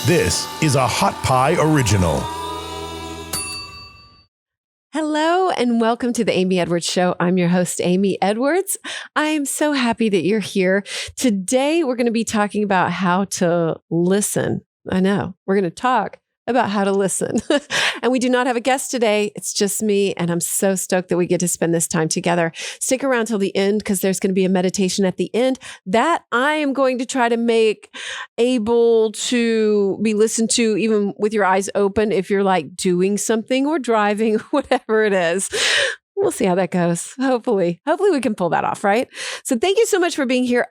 This is a Hot Pie Original. Hello and welcome to the Amy Edwards Show. I'm your host, Amy Edwards. I'm so happy that you're here. Today, we're going to be talking about how to listen. I know, we're going to talk about how to listen. And we do not have a guest today. It's just me. And I'm so stoked that we get to spend this time together. Stick around till the end because there's going to be a meditation at the end that I am going to try to make able to be listened to even with your eyes open if you're like doing something or driving, whatever it is. We'll see how that goes. Hopefully we can pull that off, right? So thank you so much for being here.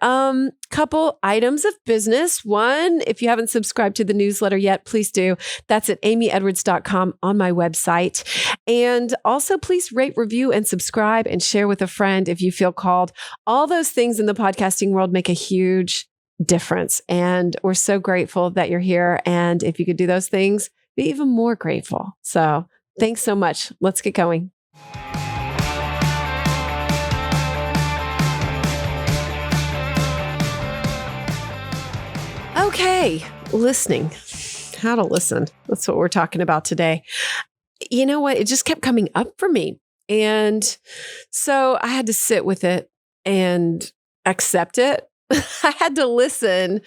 Couple items of business. One, if you haven't subscribed to the newsletter yet, please do. That's at amyedwards.com on my website. And also please rate, review, and subscribe and share with a friend if you feel called. All those things in the podcasting world make a huge difference. And we're so grateful that you're here. And if you could do those things, be even more grateful. So thanks so much. Let's get going. Okay, listening, how to listen. That's what we're talking about today. You know what? It just kept coming up for me. And so I had to sit with it and accept it. I had to listen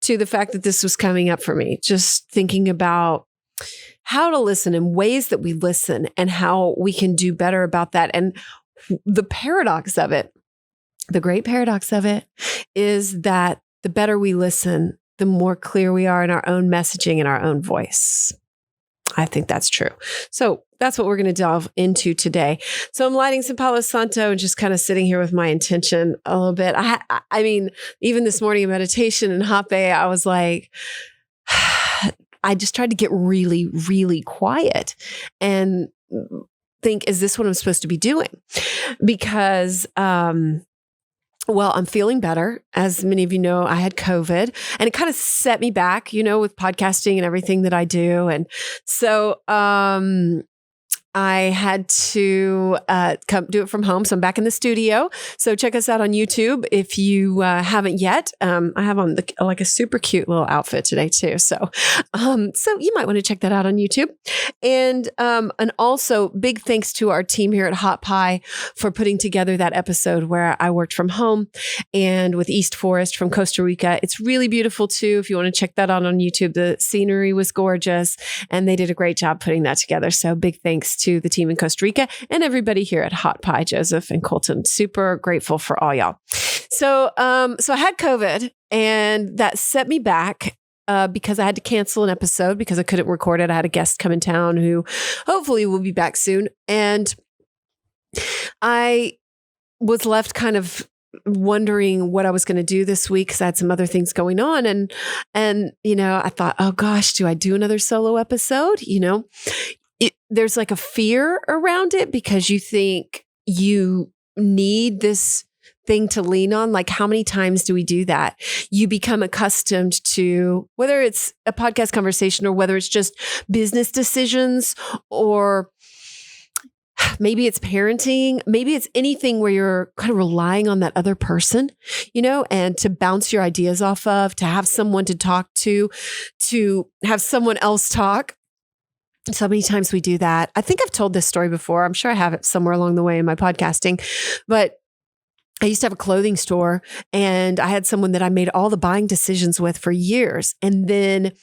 to the fact that this was coming up for me, just thinking about how to listen and ways that we listen and how we can do better about that. And the paradox of it, the great paradox of it is that the better we listen, the more clear we are in our own messaging and our own voice. I think that's true. So that's what we're going to delve into today. So I'm lighting some Palo Santo and just kind of sitting here with my intention a little bit. I mean, even this morning in meditation and hapé, I was like, I just tried to get really, really quiet and think, is this what I'm supposed to be doing? Because, well, I'm feeling better. As many of you know, I had COVID and it kind of set me back, you know, with podcasting and everything that I do. And so, I had to come do it from home. So I'm back in the studio. So check us out on YouTube if you haven't yet. I have on like a super cute little outfit today too. So you might want to check that out on YouTube. And also big thanks to our team here at Hot Pie for putting together that episode where I worked from home and with East Forest from Costa Rica. It's really beautiful too. If you want to check that out on YouTube, the scenery was gorgeous and they did a great job putting that together. So big thanks to the team in Costa Rica and everybody here at Hot Pie, Joseph and Colton. Super grateful for all y'all. So I had COVID and that set me back because I had to cancel an episode because I couldn't record it. I had a guest come in town who hopefully will be back soon. And I was left kind of wondering what I was going to do this week because I had some other things going on. And, you know, I thought, oh gosh, do I do another solo episode? You know, there's like a fear around it because you think you need this thing to lean on. Like, how many times do we do that? You become accustomed to whether it's a podcast conversation or whether it's just business decisions or maybe it's parenting, maybe it's anything where you're kind of relying on that other person, you know, and to bounce your ideas off of, to have someone to talk to have someone else talk. So many times we do that. I think I've told this story before. I'm sure I have it somewhere along the way in my podcasting, but I used to have a clothing store and I had someone that I made all the buying decisions with for years. And then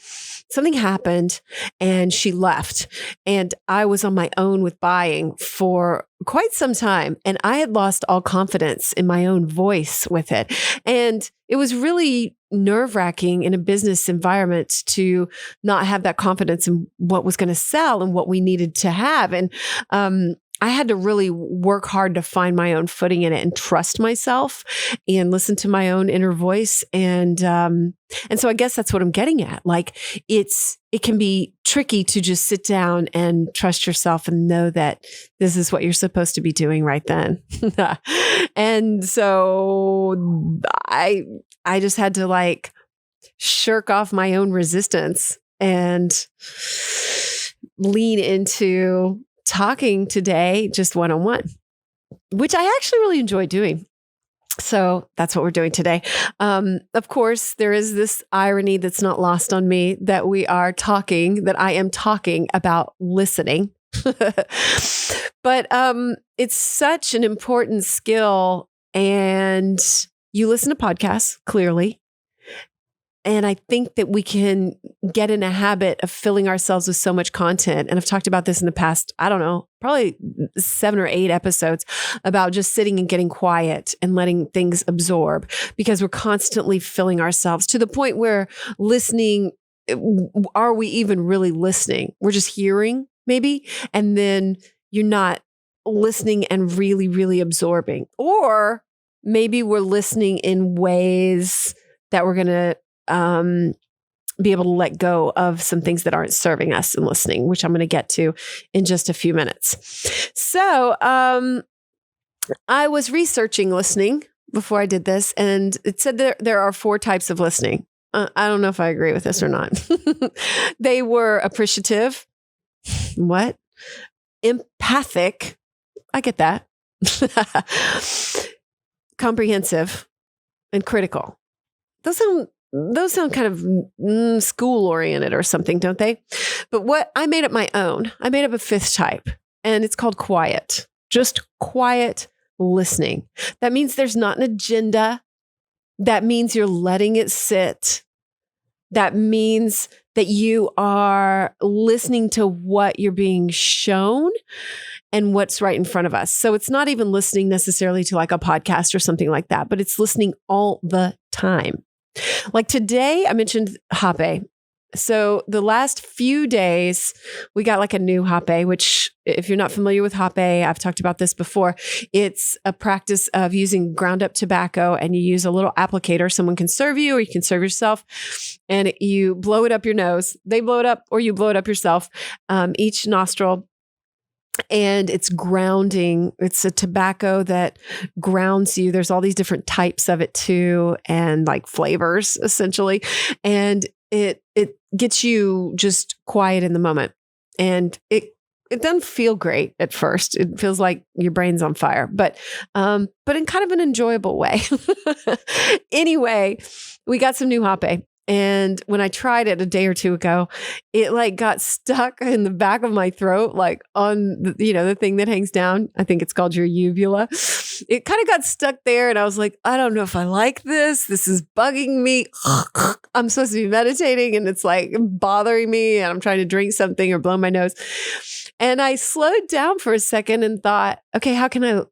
something happened and she left and I was on my own with buying for quite some time. And I had lost all confidence in my own voice with it. And it was really nerve-wracking in a business environment to not have that confidence in what was going to sell and what we needed to have. And I had to really work hard to find my own footing in it and trust myself and listen to my own inner voice. And so I guess that's what I'm getting at. Like it can be tricky to just sit down and trust yourself and know that this is what you're supposed to be doing right then. And so I just had to like shirk off my own resistance and lean into talking today just one-on-one, which I actually really enjoy doing. So that's what we're doing today. Of course, there is this irony that's not lost on me that I am talking about listening. But it's such an important skill. And you listen to podcasts, clearly. And I think that we can get in a habit of filling ourselves with so much content. And I've talked about this in the past, I don't know, probably 7 or 8 episodes about just sitting and getting quiet and letting things absorb, because we're constantly filling ourselves to the point where listening, are we even really listening? We're just hearing maybe, and then you're not listening and really, really absorbing. Or maybe we're listening in ways that we're going to be able to let go of some things that aren't serving us in listening, which I'm going to get to in just a few minutes. So I was researching listening before I did this, and it said there are 4 types of listening. I don't know if I agree with this or not. They were appreciative. What? Empathic. I get that. Comprehensive and critical. Those sound kind of school oriented or something, don't they? But what I made up my own. I made up a 5th type, and it's called quiet. Just quiet listening. That means there's not an agenda. That means you're letting it sit. That means that you are listening to what you're being shown and what's right in front of us. So it's not even listening necessarily to like a podcast or something like that, but it's listening all the time. Like today, I mentioned hapé. So the last few days, we got like a new hapé, which if you're not familiar with hapé, I've talked about this before. It's a practice of using ground up tobacco, and you use a little applicator. Someone can serve you, or you can serve yourself, and you blow it up your nose. They blow it up, or you blow it up yourself, each nostril. And it's grounding. It's a tobacco that grounds you. There's all these different types of it too, and like flavors essentially. And it gets you just quiet in the moment. And it doesn't feel great at first. It feels like your brain's on fire, but in kind of an enjoyable way. Anyway, we got some new hapé. And when I tried it a day or 2 ago, it like got stuck in the back of my throat, like on the thing that hangs down. I think it's called your uvula. It kind of got stuck there. And I was like, I don't know if I like this. This is bugging me. I'm supposed to be meditating, and it's like bothering me, and I'm trying to drink something or blow my nose. And I slowed down for a second and thought, okay, how can I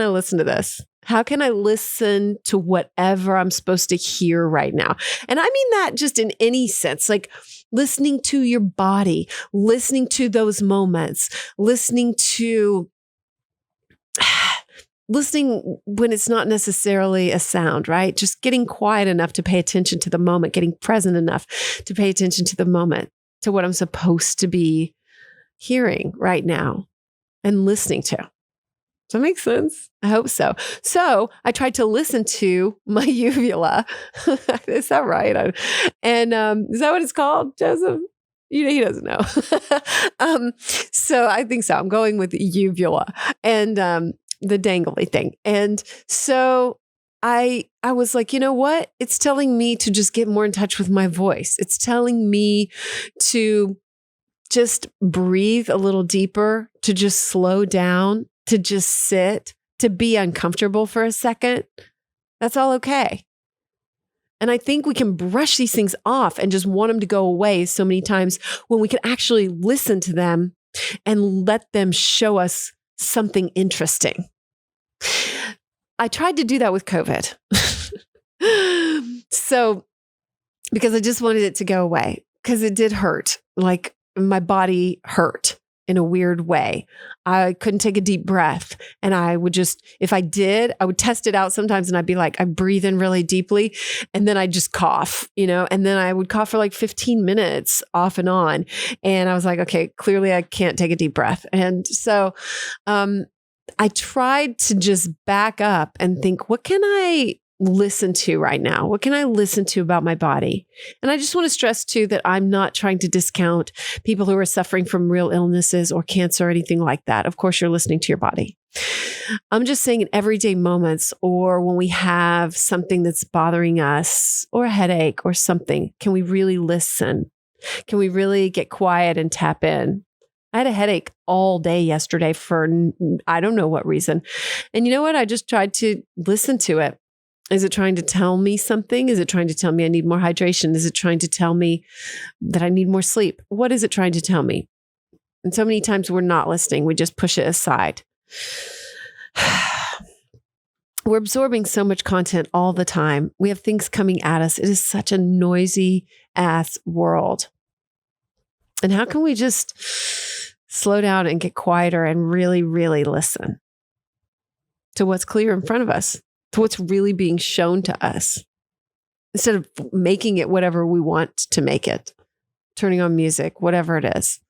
listen to this? How can I listen to whatever I'm supposed to hear right now? And I mean that just in any sense, like listening to your body, listening to those moments, listening when it's not necessarily a sound, right? Just getting quiet enough to pay attention to the moment, getting present enough to pay attention to the moment, to what I'm supposed to be hearing right now and listening to. Does that make sense? I hope so. So I tried to listen to my uvula. Is that right? And is that what it's called, Joseph? He doesn't know. So I think so. I'm going with uvula and the dangly thing. And so I was like, you know what? It's telling me to just get more in touch with my voice. It's telling me to just breathe a little deeper, to just slow down, to just sit, to be uncomfortable for a second. That's all okay. And I think we can brush these things off and just want them to go away so many times, when we can actually listen to them and let them show us something interesting. I tried to do that with COVID. So, because I just wanted it to go away, because it did hurt. Like my body hurt in a weird way. I couldn't take a deep breath. And I would just, if I did, I would test it out sometimes, and I'd be like, I breathe in really deeply, and then I'd just cough, and then I would cough for like 15 minutes off and on. And I was like, okay, clearly I can't take a deep breath. And so I tried to just back up and think, what can I listen to right now? What can I listen to about my body? And I just want to stress too that I'm not trying to discount people who are suffering from real illnesses or cancer or anything like that. Of course, you're listening to your body. I'm just saying in everyday moments or when we have something that's bothering us or a headache or something, can we really listen? Can we really get quiet and tap in? I had a headache all day yesterday for I don't know what reason. And you know what? I just tried to listen to it. Is it trying to tell me something? Is it trying to tell me I need more hydration? Is it trying to tell me that I need more sleep? What is it trying to tell me? And so many times we're not listening. We just push it aside. We're absorbing so much content all the time. We have things coming at us. It is such a noisy ass world. And how can we just slow down and get quieter and really, really listen to what's clear in front of us, to what's really being shown to us, instead of making it whatever we want to make it, turning on music, whatever it is.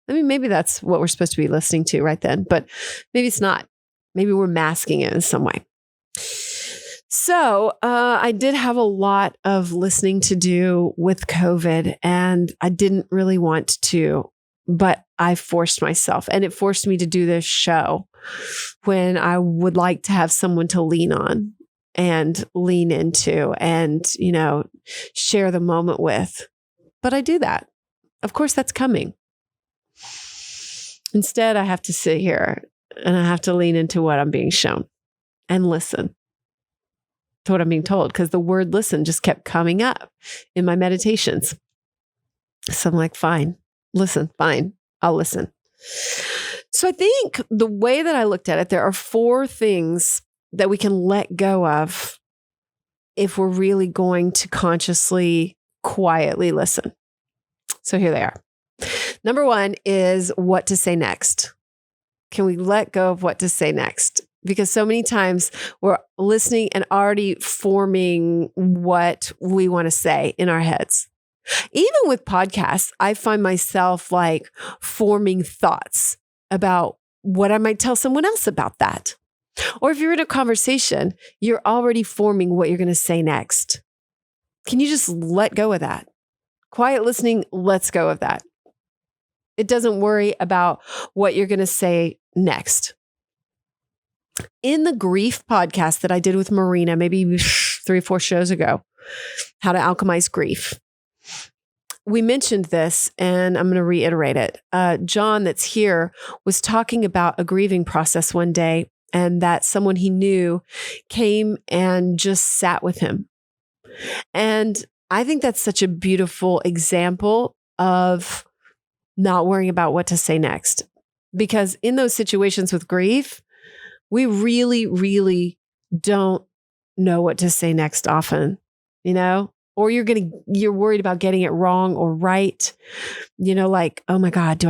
I mean, maybe that's what we're supposed to be listening to right then, but maybe it's not. Maybe we're masking it in some way. So I did have a lot of listening to do with COVID, and I didn't really want to, but I forced myself, and it forced me to do this show when I would like to have someone to lean on and lean into and, share the moment with. But I do that. Of course, that's coming. Instead, I have to sit here and I have to lean into what I'm being shown and listen to what I'm being told, because the word listen just kept coming up in my meditations. So I'm like, fine, listen, fine, I'll listen. So I think the way that I looked at it, there are 4 things that we can let go of if we're really going to consciously, quietly listen. So here they are. Number 1 is what to say next. Can we let go of what to say next? Because so many times we're listening and already forming what we want to say in our heads. Even with podcasts, I find myself like forming thoughts about what I might tell someone else about that. Or if you're in a conversation, you're already forming what you're going to say next. Can you just let go of that? Quiet listening, let's go of that. It doesn't worry about what you're going to say next. In the grief podcast that I did with Marina, maybe 3 or 4 shows ago, How to Alchemize Grief, we mentioned this, and I'm going to reiterate it. John, that's here, was talking about a grieving process one day, and that someone he knew came and just sat with him. And I think that's such a beautiful example of not worrying about what to say next. Because in those situations with grief, we really, really don't know what to say next often, or you're worried about getting it wrong or right. Like, oh my God,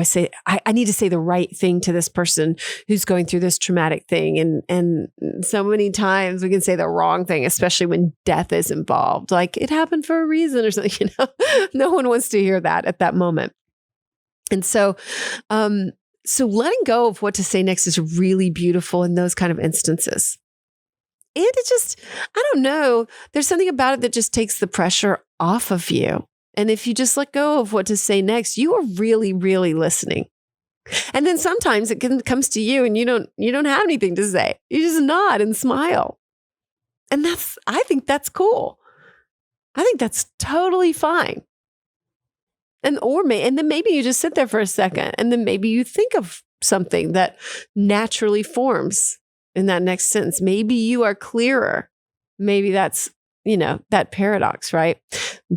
I need to say the right thing to this person who's going through this traumatic thing. And so many times we can say the wrong thing, especially when death is involved. Like, it happened for a reason or something, No one wants to hear that at that moment. And so letting go of what to say next is really beautiful in those kind of instances. And it just, I don't know, there's something about it that just takes the pressure off of you. And if you just let go of what to say next, you are really, really listening. And then sometimes it comes to you and you don't have anything to say. You just nod and smile. And I think that's cool. I think that's totally fine. And then maybe you just sit there for a second, and then maybe you think of something that naturally forms in that next sentence. Maybe you are clearer. Maybe that's, that paradox, right?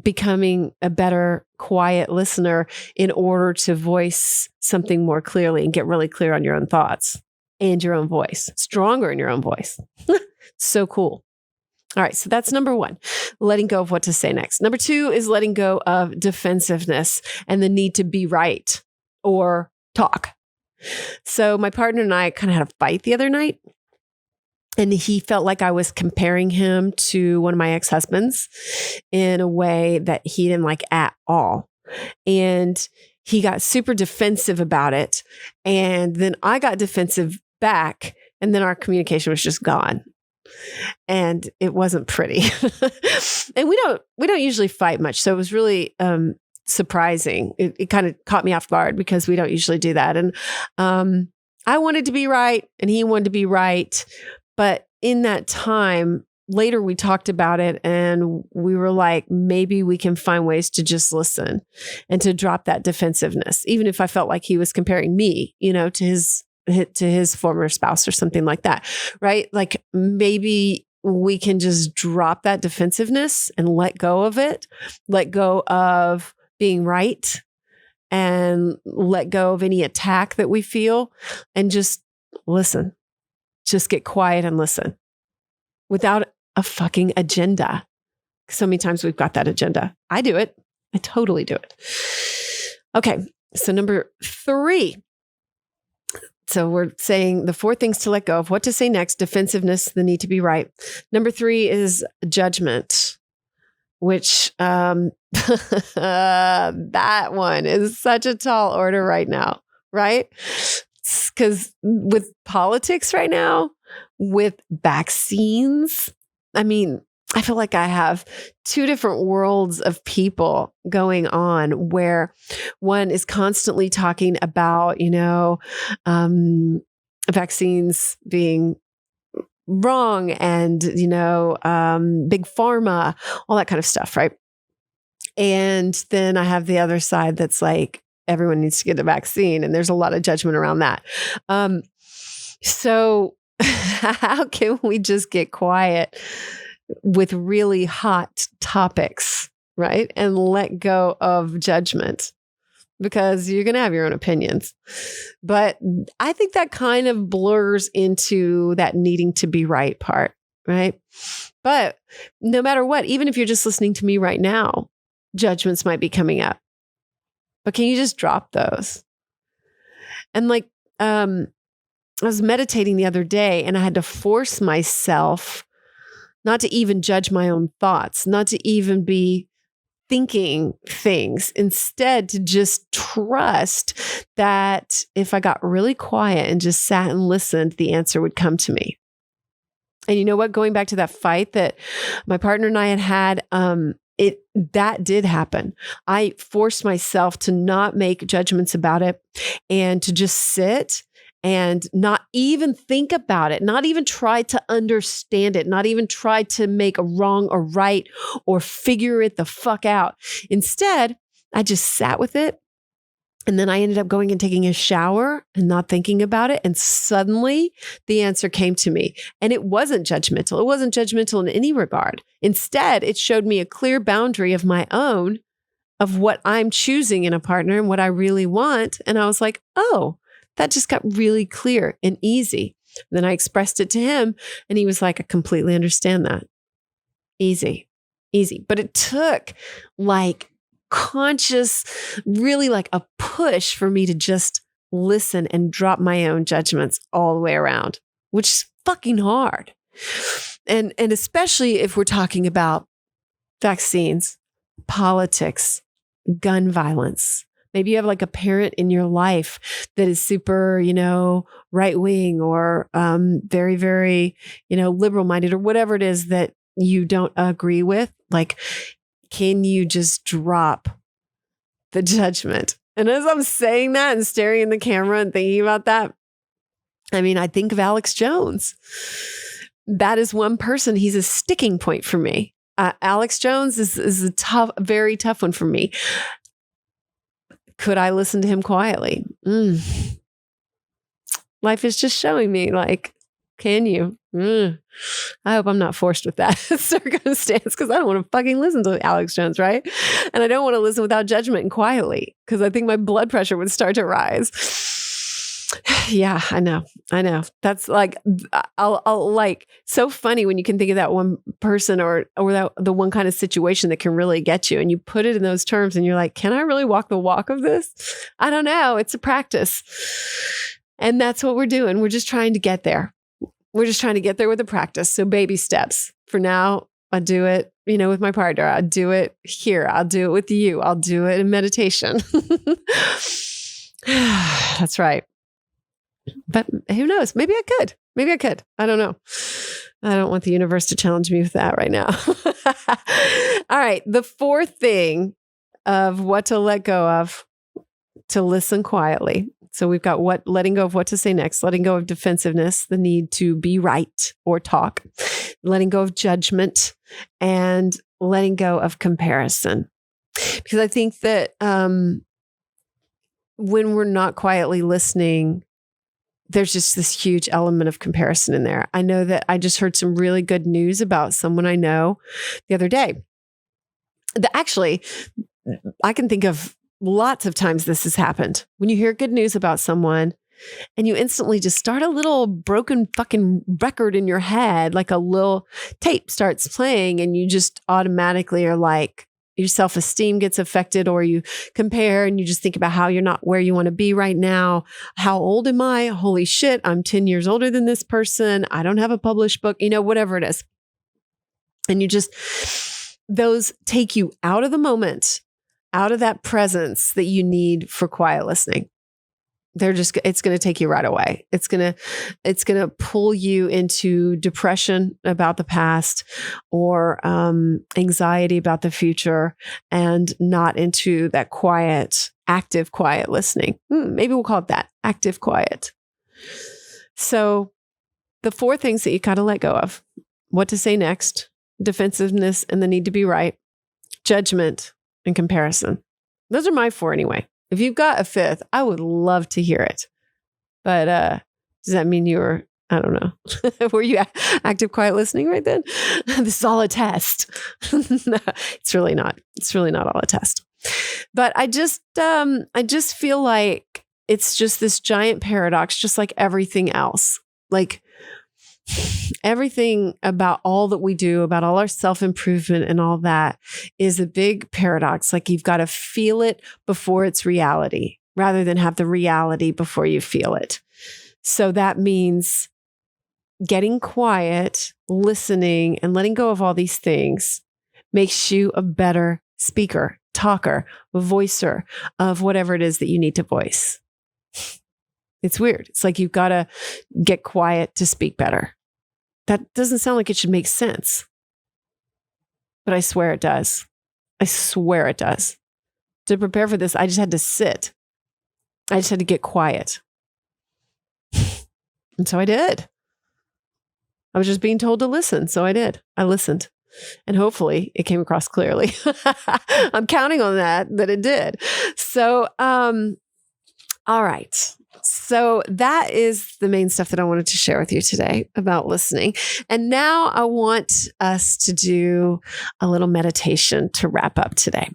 Becoming a better quiet listener in order to voice something more clearly and get really clear on your own thoughts and your own voice, stronger in your own voice. So cool. All right. So that's number 1, letting go of what to say next. Number 2 is letting go of defensiveness and the need to be right or talk. So my partner and I kind of had a fight the other night, and he felt like I was comparing him to one of my ex-husbands in a way that he didn't like at all. And he got super defensive about it. And then I got defensive back, and then our communication was just gone. And it wasn't pretty. And we don't usually fight much. So it was really surprising. It kind of caught me off guard because we don't usually do that. And I wanted to be right and he wanted to be right. But in that time, later we talked about it and we were like, maybe we can find ways to just listen and to drop that defensiveness, even if I felt like he was comparing me, to his former spouse or something like that, right? Like maybe we can just drop that defensiveness and let go of it, let go of being right, and let go of any attack that we feel and just listen. Just get quiet and listen without a fucking agenda. So many times we've got that agenda. I do it. I totally do it. Okay. So number 3. So we're saying the 4 things to let go of: what to say next, defensiveness, the need to be right. Number 3 is judgment, which that one is such a tall order right now, right? Because with politics right now, with vaccines, I mean, I feel like I have 2 different worlds of people going on, where one is constantly talking about, vaccines being wrong and, big pharma, all that kind of stuff, right? And then I have the other side that's like, everyone needs to get a vaccine. And there's a lot of judgment around that. So how can we just get quiet with really hot topics, right? And let go of judgment, because you're going to have your own opinions. But I think that kind of blurs into that needing to be right part, right? But no matter what, even if you're just listening to me right now, judgments might be coming up. But can you just drop those? And like, I was meditating the other day and I had to force myself not to even judge my own thoughts, not to even be thinking things, instead to just trust that if I got really quiet and just sat and listened, the answer would come to me. And you know what? Going back to that fight that my partner and I had, that did happen. I forced myself to not make judgments about it and to just sit and not even think about it, not even try to understand it, not even try to make a wrong or right or figure it the fuck out. Instead, I just sat with it. And then I ended up going and taking a shower and not thinking about it. And suddenly the answer came to me. And it wasn't judgmental. It wasn't judgmental in any regard. Instead, it showed me a clear boundary of my own, of what I'm choosing in a partner and what I really want. And I was like, oh, that just got really clear and easy. And then I expressed it to him and he was like, I completely understand that. Easy. But it took like conscious, really like a push for me to just listen and drop my own judgments all the way around, which is fucking hard. And especially if we're talking about vaccines, politics, gun violence. Maybe you have like a parent in your life that is super, right wing or very, very, liberal minded or whatever it is that you don't agree with. Like, can you just drop the judgment? And as I'm saying that and staring in the camera and thinking about that, I mean, I think of Alex Jones. That is one person. He's a sticking point for me. Alex Jones is a very tough one for me. Could I listen to him quietly? Life is just showing me, like, can you? I hope I'm not forced with that circumstance, because I don't want to fucking listen to Alex Jones, right? And I don't want to listen without judgment and quietly, because I think my blood pressure would start to rise. Yeah, I know. That's like, I'll like, so funny when you can think of that one person or the one kind of situation that can really get you, and you put it in those terms and you're like, can I really walk the walk of this? I don't know. It's a practice. And that's what we're doing. We're just trying to get there. We're just trying to get there with the practice. So baby steps. For now, I do it, with my partner. I do it here. I'll do it with you. I'll do it in meditation. That's right. But who knows? Maybe I could. I don't know. I don't want the universe to challenge me with that right now. All right. The 4th thing of what to let go of: to listen quietly. So we've got letting go of what to say next, letting go of defensiveness, the need to be right or talk, letting go of judgment, and letting go of comparison. Because I think that when we're not quietly listening, there's just this huge element of comparison in there. I know that I just heard some really good news about someone I know the other day. Actually, I can think of lots of times this has happened. When you hear good news about someone and you instantly just start a little broken fucking record in your head, like a little tape starts playing, and you just automatically are like, your self-esteem gets affected, or you compare and you just think about how you're not where you want to be right now. How old am I? Holy shit, I'm 10 years older than this person. I don't have a published book, whatever it is. And those take you out of the moment, out of that presence that you need for quiet listening. It's going to take you right away. It's going to pull you into depression about the past, or anxiety about the future, and not into that quiet, active, quiet listening. Maybe we'll call it that, active, quiet. So the 4 things that you got to let go of: what to say next, defensiveness and the need to be right, judgment, and comparison. Those are my 4 anyway. If you've got a 5th, I would love to hear it. But does that mean you were, I don't know, were you active, quiet listening right then? This is all a test. No, it's really not. It's really not all a test. But I just feel like it's just this giant paradox, just like everything else. Like everything about all that we do, about all our self-improvement and all that, is a big paradox. Like you've got to feel it before it's reality, rather than have the reality before you feel it. So that means getting quiet, listening, and letting go of all these things makes you a better speaker, talker, voicer of whatever it is that you need to voice. It's weird. It's like you've got to get quiet to speak better. That doesn't sound like it should make sense. But I swear it does. I swear it does. To prepare for this, I just had to sit. I just had to get quiet. And so I did. I was just being told to listen. So I did. I listened. And hopefully it came across clearly. I'm counting on that it did. So, all right. So that is the main stuff that I wanted to share with you today about listening. And now I want us to do a little meditation to wrap up today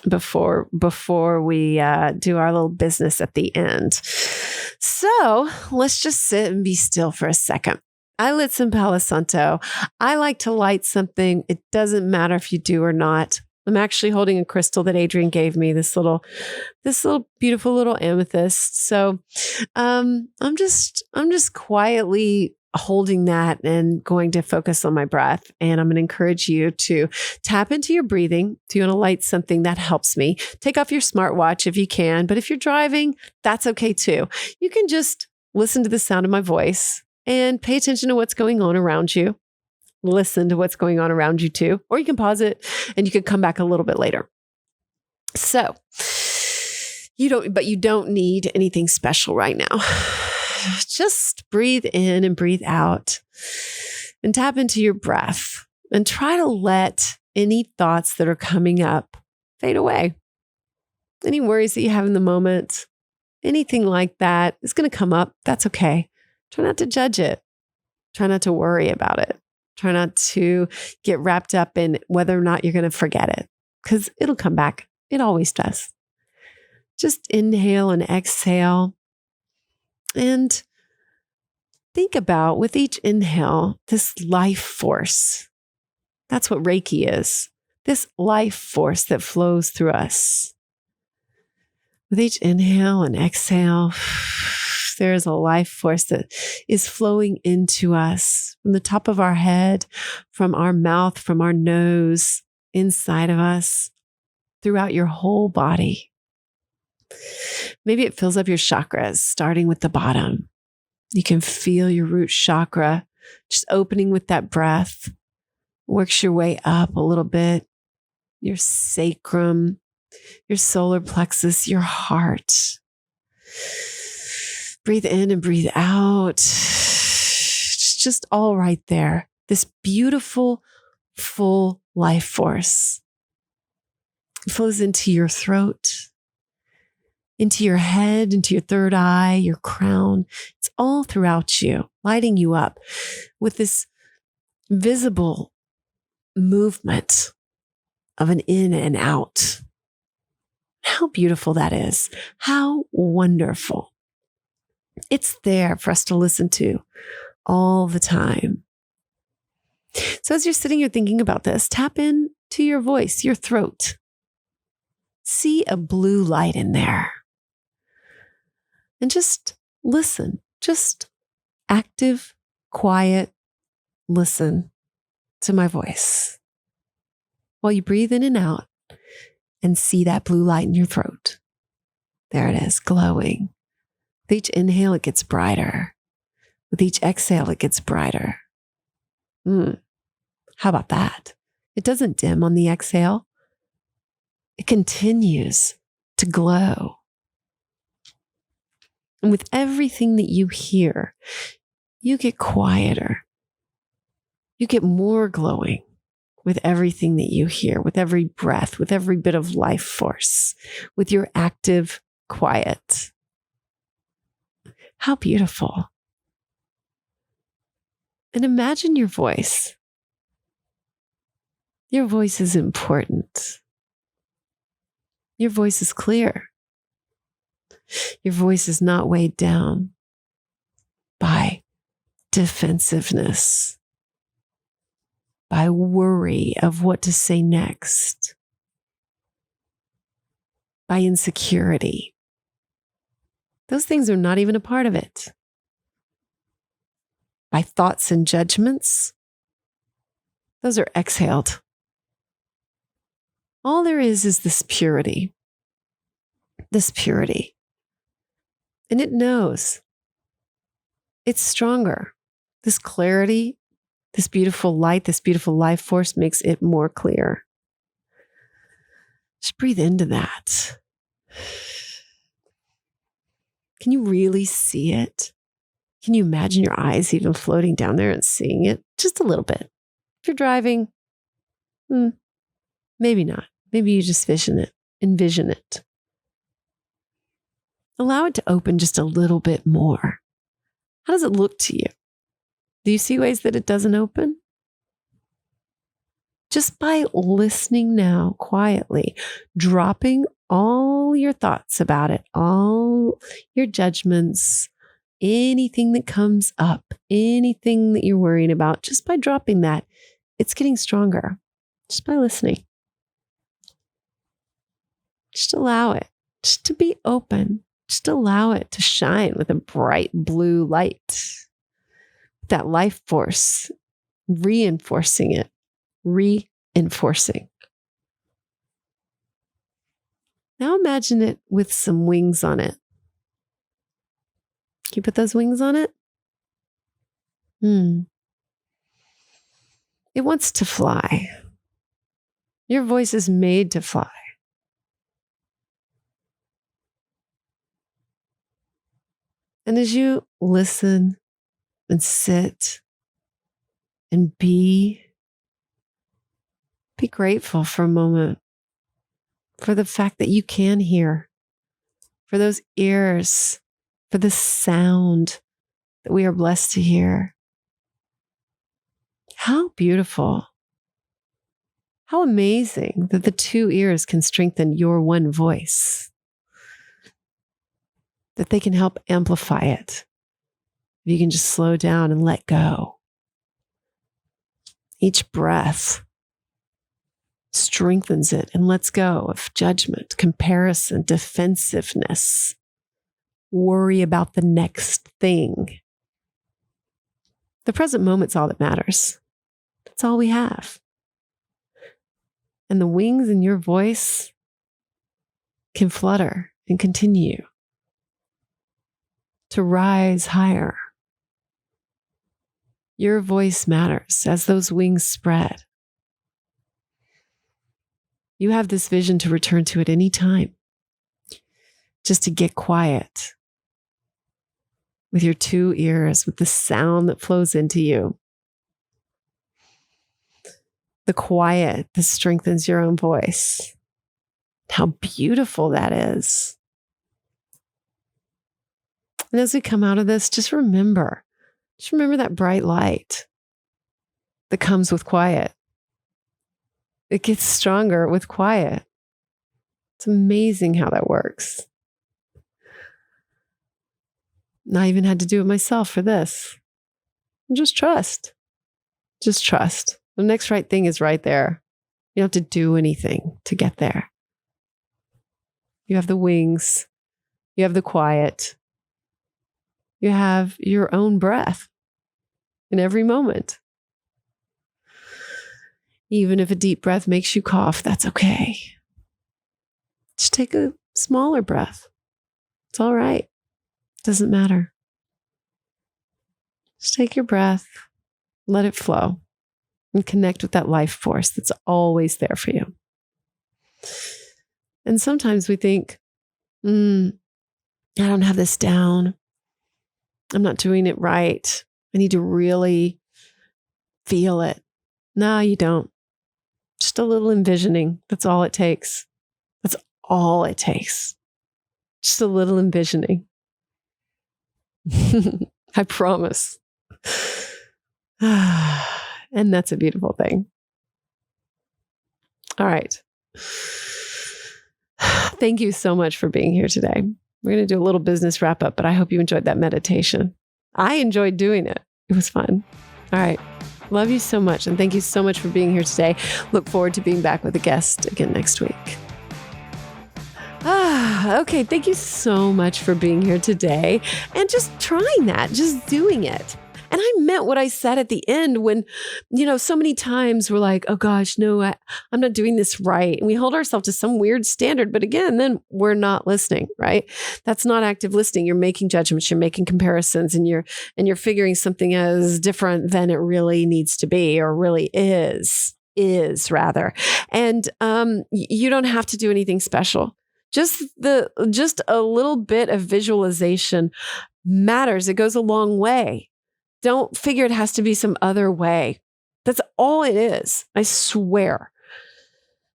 before we do our little business at the end. So let's just sit and be still for a second. I lit some Palo Santo. I like to light something. It doesn't matter if you do or not. I'm actually holding a crystal that Adrian gave me, this little beautiful little amethyst. So I'm just quietly holding that and going to focus on my breath. And I'm going to encourage you to tap into your breathing. If you want to light something, that helps me. Take off your smartwatch if you can. But if you're driving, that's okay too. You can just listen to the sound of my voice and pay attention to what's going on around you. Listen to what's going on around you too. Or you can pause it and you can come back a little bit later. So you don't need anything special right now. Just breathe in and breathe out and tap into your breath and try to let any thoughts that are coming up fade away. Any worries that you have in the moment, anything like that is going to come up. That's okay. Try not to judge it. Try not to worry about it. Try not to get wrapped up in whether or not you're going to forget it, because it'll come back. It always does. Just inhale and exhale. And think about, with each inhale, this life force. That's what Reiki is. This life force that flows through us. With each inhale and exhale, there is a life force that is flowing into us from the top of our head, from our mouth, from our nose, inside of us, throughout your whole body. Maybe it fills up your chakras, starting with the bottom. You can feel your root chakra just opening with that breath. Works your way up a little bit. Your sacrum, your solar plexus, your heart. Breathe in and breathe out. It's just all right there. This beautiful, full life force. It flows into your throat, into your head, into your third eye, your crown. It's all throughout you, lighting you up with this visible movement of an in and out. How beautiful that is. How wonderful. It's there for us to listen to all the time. So as you're sitting here thinking about this, tap in to your voice, your throat. See a blue light in there. And just listen. Just active, quiet, listen to my voice. While you breathe in and out and see that blue light in your throat. There it is, glowing. With each inhale, it gets brighter. With each exhale, it gets brighter. How about that? It doesn't dim on the exhale. It continues to glow. And with everything that you hear, you get quieter. You get more glowing with everything that you hear, with every breath, with every bit of life force, with your active quiet. How beautiful. And imagine your voice. Your voice is important. Your voice is clear. Your voice is not weighed down by defensiveness, by worry of what to say next, by insecurity. Those things are not even a part of it. By thoughts and judgments, those are exhaled. All there is this purity. This purity. And it knows. It's stronger. This clarity, this beautiful light, this beautiful life force makes it more clear. Just breathe into that. Can you really see it? Can you imagine your eyes even floating down there and seeing it? Just a little bit. If you're driving, maybe not. Maybe you just envision it. Allow it to open just a little bit more. How does it look to you? Do you see ways that it doesn't open? Just by listening now quietly, dropping all your thoughts about it, all your judgments, anything that comes up, anything that you're worrying about, just by dropping that, it's getting stronger. Just by listening. Just allow it, just to be open. Just allow it to shine with a bright blue light. That life force, reinforcing it, reinforcing. Now imagine it with some wings on it. Can you put those wings on it? It wants to fly. Your voice is made to fly. And as you listen and sit and be grateful for a moment for the fact that you can hear, for those ears, for the sound that we are blessed to hear. How beautiful. How amazing that the two ears can strengthen your one voice. That they can help amplify it. If you can just slow down and let go. Each breath strengthens it and lets go of judgment, comparison, defensiveness, worry about the next thing. The present moment's all that matters. That's all we have. And the wings in your voice can flutter and continue to rise higher. Your voice matters as those wings spread. You have this vision to return to at any time, just to get quiet, with your 2 ears, with the sound that flows into you. The quiet that strengthens your own voice. How beautiful that is. And as we come out of this, just remember that bright light that comes with quiet. It gets stronger with quiet. It's amazing how that works. And I even had to do it myself for this. And just trust. Just trust. The next right thing is right there. You don't have to do anything to get there. You have the wings. You have the quiet. You have your own breath in every moment. Even if a deep breath makes you cough, that's okay. Just take a smaller breath. It's all right. It doesn't matter. Just take your breath, let it flow, and connect with that life force that's always there for you. And sometimes we think, I don't have this down. I'm not doing it right. I need to really feel it. No, you don't. Just a little envisioning. That's all it takes. That's all it takes. Just a little envisioning. I promise. And that's a beautiful thing. All right. Thank you so much for being here today. We're going to do a little business wrap up, but I hope you enjoyed that meditation. I enjoyed doing it. It was fun. All right. Love you so much. And thank you so much for being here today. Look forward to being back with a guest again next week. Okay. Thank you so much for being here today and just trying that, just doing it. And I meant what I said at the end when, so many times we're like, oh gosh, no, I'm not doing this right. And we hold ourselves to some weird standard. But again, then we're not listening, right? That's not active listening. You're making judgments, you're making comparisons, and you're figuring something as different than it really needs to be, or really is rather. And you don't have to do anything special. Just a little bit of visualization matters. It goes a long way. Don't figure it has to be some other way. That's all it is. I swear.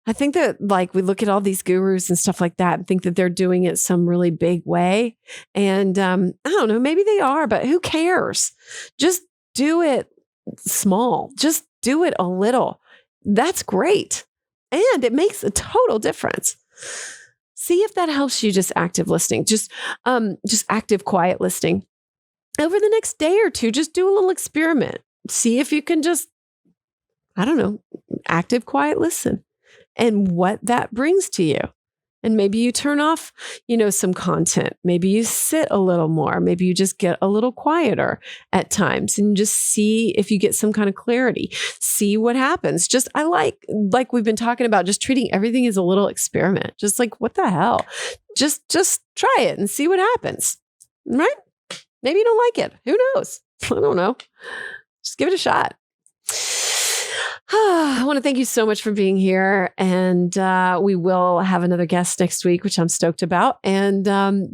I think that we look at all these gurus and stuff like that and think that they're doing it some really big way. And I don't know, maybe they are, but who cares? Just do it small. Just do it a little. That's great. And it makes a total difference. See if that helps you, just active listening, just active quiet listening. Over the next day or two, just do a little experiment. See if you can just, active quiet listen and what that brings to you. And maybe you turn off, some content. Maybe you sit a little more. Maybe you just get a little quieter at times and just see if you get some kind of clarity. See what happens. Just, I like we've been talking about, just treating everything as a little experiment. Just what the hell? Just try it and see what happens. Right? Maybe you don't like it. Who knows? I don't know. Just give it a shot. I want to thank you so much for being here. And we will have another guest next week, which I'm stoked about. And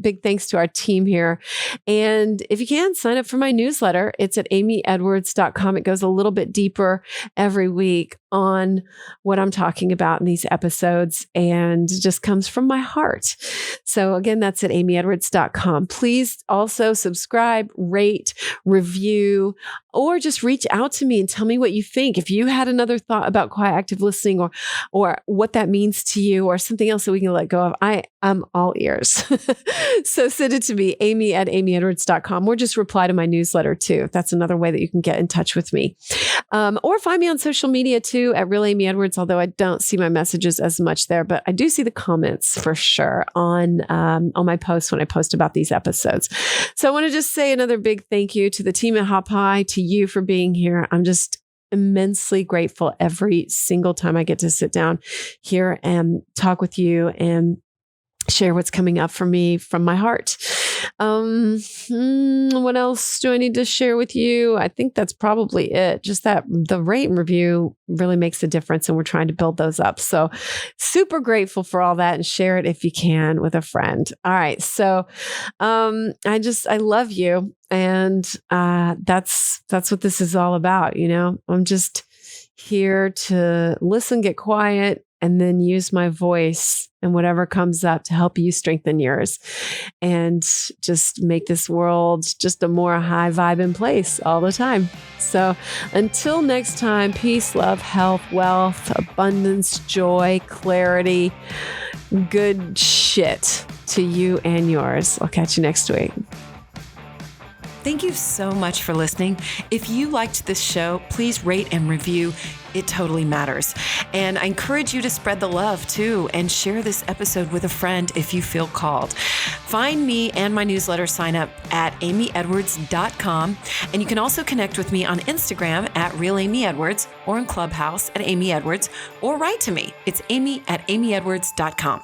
big thanks to our team here. And if you can, sign up for my newsletter. It's at amyedwards.com. It goes a little bit deeper every week on what I'm talking about in these episodes, and just comes from my heart. So again, that's at amyedwards.com. Please also subscribe, rate, review, or just reach out to me and tell me what you think. If you had another thought about quiet active listening, or what that means to you, or something else that we can let go of, I'm all ears. So send it to me, amy@amyedwards.com, or just reply to my newsletter too. That's another way that you can get in touch with me. Or find me on social media too, at Real Amy Edwards, although I don't see my messages as much there, but I do see the comments for sure on my posts when I post about these episodes. So I want to just say another big thank you to the team at hapé, to you for being here. I'm just immensely grateful every single time I get to sit down here and talk with you and share what's coming up for me from my heart. What else do I need to share with you? I think that's probably it. Just that the rate and review really makes a difference, and we're trying to build those up. So super grateful for all that, and share it if you can with a friend. All right. So I love you. And that's what this is all about. I'm just here to listen, get quiet, and then use my voice and whatever comes up to help you strengthen yours and just make this world just a more high vibing place all the time. So until next time, peace, love, health, wealth, abundance, joy, clarity, good shit to you and yours. I'll catch you next week. Thank you so much for listening. If you liked this show, please rate and review. It totally matters. And I encourage you to spread the love too and share this episode with a friend if you feel called. Find me and my newsletter sign up at amyedwards.com. And you can also connect with me on Instagram at RealAmyEdwards or in Clubhouse at Amy Edwards, or write to me. It's amy@amyedwards.com.